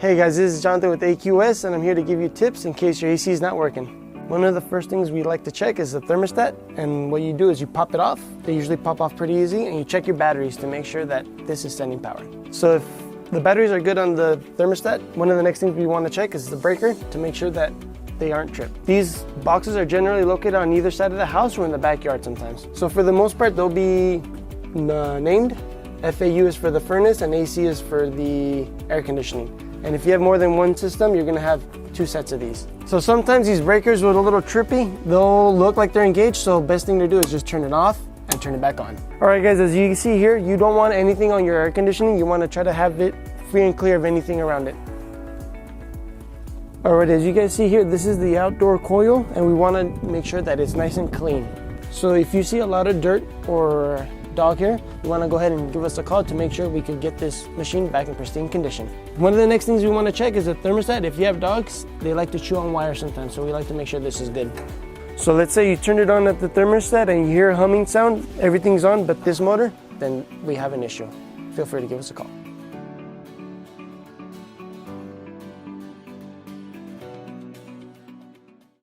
Hey guys, this is Jacinto with AQS and I'm here to give you tips in case your AC is not working. One of the first things we like to check is the thermostat, and what you do is you pop it off. They usually pop off pretty easy, and you check your batteries to make sure that this is sending power. So if the batteries are good on the thermostat, one of the next things we want to check is the breaker to make sure that they aren't tripped. These boxes are generally located on either side of the house or in the backyard sometimes. So for the most part, they'll be named. FAU is for the furnace and AC is for the air conditioning. And if you have more than one system, you're gonna have two sets of these. So sometimes these breakers are a little trippy. They'll look like they're engaged, so best thing to do is just turn it off and turn it back on. All right guys, as you can see here, you don't want anything on your air conditioning. You wanna try to have it free and clear of anything around it. All right, as you guys see here, this is the outdoor coil, and we wanna make sure that it's nice and clean. So if you see a lot of dirt or dog hair, you want to go ahead and give us a call to make sure we can get this machine back in pristine condition. One of the next things we want to check is the thermostat. If you have dogs, they like to chew on wire sometimes, so we like to make sure this is good. So let's say you turn it on at the thermostat and you hear a humming sound, everything's on but this motor, then we have an issue. Feel free to give us a call.